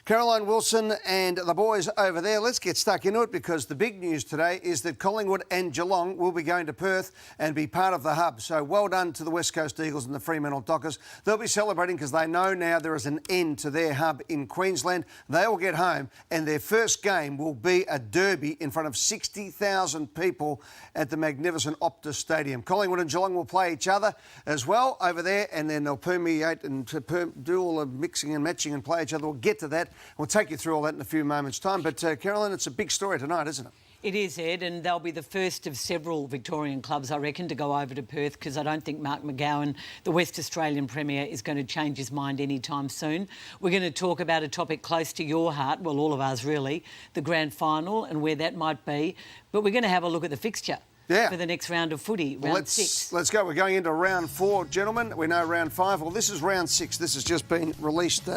Caroline Wilson and the boys over there. Let's get stuck into it because the big news today is that Collingwood and Geelong will be going to Perth and be part of the hub. So well done to the West Coast Eagles and the Fremantle Dockers. They'll be celebrating because they know now there is an end to their hub in Queensland. They will get home and their first game will be a derby in front of 60,000 people at the magnificent Optus Stadium. Collingwood and Geelong will play each other as well over there, and then they'll permeate and do all the mixing and matching and play each other. We'll get to that. We'll take you through all that in a few moments' time. But, Caroline, it's a big story tonight, isn't it? It is, Ed, and they'll be the first of several Victorian clubs, I reckon, to go over to Perth because I don't think Mark McGowan, the West Australian Premier, is going to change his mind anytime soon. We're going to talk about a topic close to your heart, well, all of ours really, the grand final and where that might be. But we're going to have a look at the fixture. For the next round of footy, round 6. Let's go. We're going into round 4, gentlemen. We know round 5. Well, this is round 6. This has just been released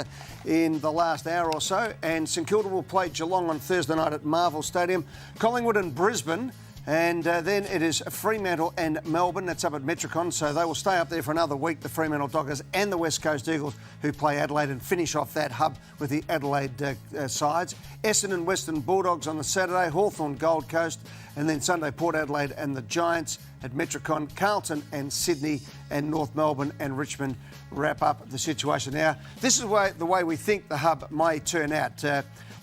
in the last hour or so. And St Kilda will play Geelong on Thursday night at Marvel Stadium. Collingwood and Brisbane. And then it is Fremantle and Melbourne. That's up at Metricon. So they will stay up there for another week, the Fremantle Dockers and the West Coast Eagles, who play Adelaide and finish off that hub with the Adelaide sides. Essendon Western Bulldogs on the Saturday, Hawthorn Gold Coast, and then Sunday Port Adelaide and the Giants at Metricon. Carlton and Sydney and North Melbourne and Richmond wrap up the situation. Now, this is the way we think the hub may turn out.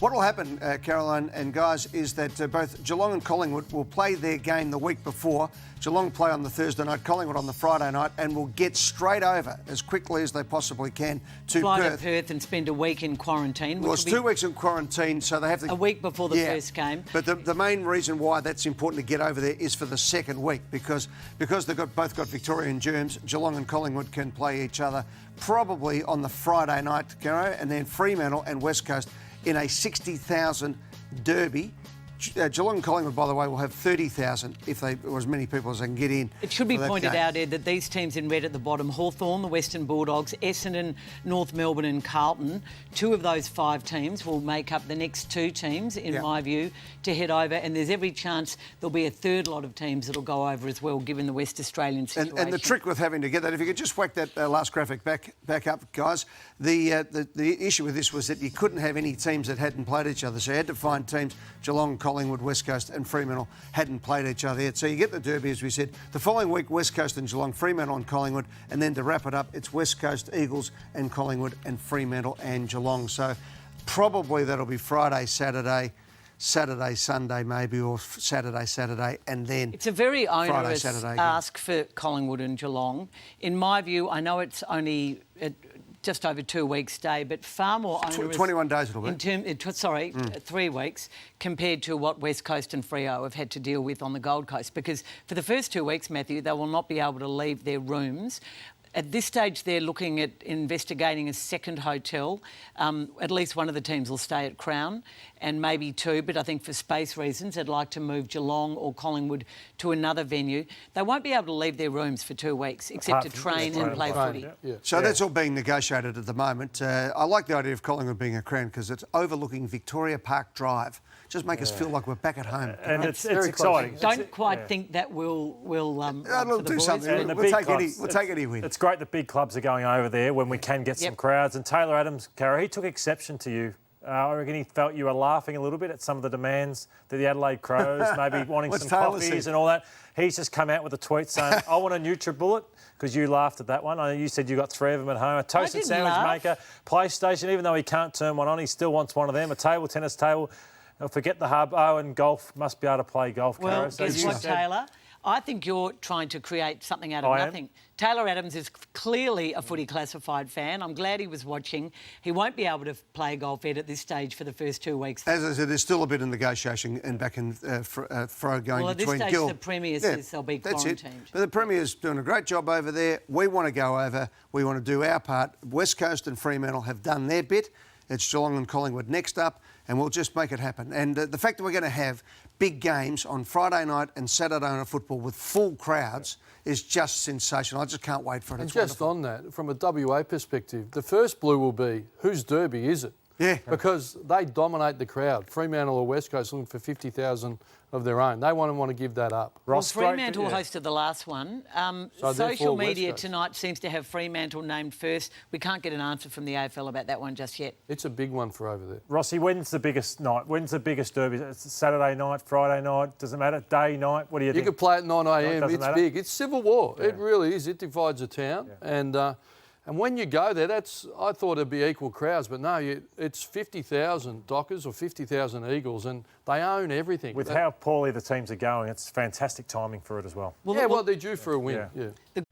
What will happen, Caroline and guys, is that both Geelong and Collingwood will play their game the week before. Geelong play on the Thursday night, Collingwood on the Friday night, and will get straight over as quickly as they possibly can to Fly Perth. to Perth and spend a week in quarantine. Well, it's 2 weeks in quarantine, so they have to... A week before the first game. But the main reason why that's important to get over there is for the second week, because they've both got Victorian germs. Geelong and Collingwood can play each other probably on the Friday night, Caro, and then Fremantle and West Coast in a 60,000 derby. Geelong and Collingwood, by the way, will have 30,000 if they, or as many people as they can get in. It should be pointed out, Ed, that these teams in red at the bottom, Hawthorn, the Western Bulldogs, Essendon, North Melbourne and Carlton, 2 of those 5 teams will make up the next 2 teams, in my view, to head over. And there's every chance there'll be a third lot of teams that'll go over as well, given the West Australian situation. And the trick with having to get that, if you could just whack that last graphic back up, guys, the issue with this was that you couldn't have any teams that hadn't played each other. So you had to find teams, Geelong, Collingwood, West Coast and Fremantle hadn't played each other yet. So you get the derby, as we said. The following week, West Coast and Geelong, Fremantle and Collingwood. And then to wrap it up, it's West Coast Eagles and Collingwood and Fremantle and Geelong. So probably that'll be Friday, Saturday, Sunday maybe, or Saturday, and then it's a very onerous Friday, ask for Collingwood and Geelong. In my view, I know it's only just over 2 weeks' day, but far more onerous. 21 days it'll be. 3 weeks compared to what West Coast and Freo have had to deal with on the Gold Coast. Because for the first 2 weeks, Matthew, they will not be able to leave their rooms. At this stage, they're looking at investigating a second hotel. At least one of the teams will stay at Crown, and maybe 2, but I think for space reasons, they'd like to move Geelong or Collingwood to another venue. They won't be able to leave their rooms for 2 weeks, except to train and play footy. So that's all being negotiated at the moment. I like the idea of Collingwood being a Crown because it's overlooking Victoria Park Drive. Just make us feel like we're back at home. And it's exciting. Don't quite think that will do something. We'll take any win. It's great that big clubs are going over there when we can get some crowds. And Taylor Adams, Cara, he took exception to you. I reckon he felt you were laughing a little bit at some of the demands that the Adelaide Crows, maybe wanting some coffees and all that. He's just come out with a tweet saying, I want a NutriBullet, because you laughed at that one. I know you said you got 3 of them at home. A toasted sandwich maker, PlayStation, even though he can't turn one on, he still wants one of them. A table tennis table. Forget the hub. Oh, and golf. Must be able to play golf, Cara. Well, guess what, Taylor? I think you're trying to create something out of nothing. Taylor Adams is clearly a footy classified fan. I'm glad he was watching. He won't be able to play golf, Ed, at this stage for the first 2 weeks. As I said, there's still a bit of negotiation and back and fro going between Gill. Well, at this stage, the Premier says they'll be quarantined. That's it. But the Premier's doing a great job over there. We want to go over. We want to do our part. West Coast and Fremantle have done their bit. It's Geelong and Collingwood next up, and we'll just make it happen. And the fact that we're going to have big games on Friday night and Saturday night football with full crowds is just sensational. I just can't wait for it. And just on that, from a WA perspective, the first blue will be, whose derby is it? Yeah. Because they dominate the crowd. Fremantle or West Coast looking for 50,000 of their own. They won't want to give that up. Well, Ross, Fremantle hosted the last one. So Social West media Coast. tonight seems to have Fremantle named first. We can't get an answer from the AFL about that one just yet. It's a big one for over there. Rossi, when's the biggest night? When's the biggest derby? It's Saturday night, Friday night? Does it matter? Day, night? What do you You think? could play at 9 a.m. It doesn't It's matter. big. It's civil war. It really is. It divides a town. And when you go there, I thought it'd be equal crowds, but no, it's 50,000 Dockers or 50,000 Eagles, and they own everything. With how poorly the teams are going, it's fantastic timing for it as well. Well, they're due for a win. Yeah. Yeah.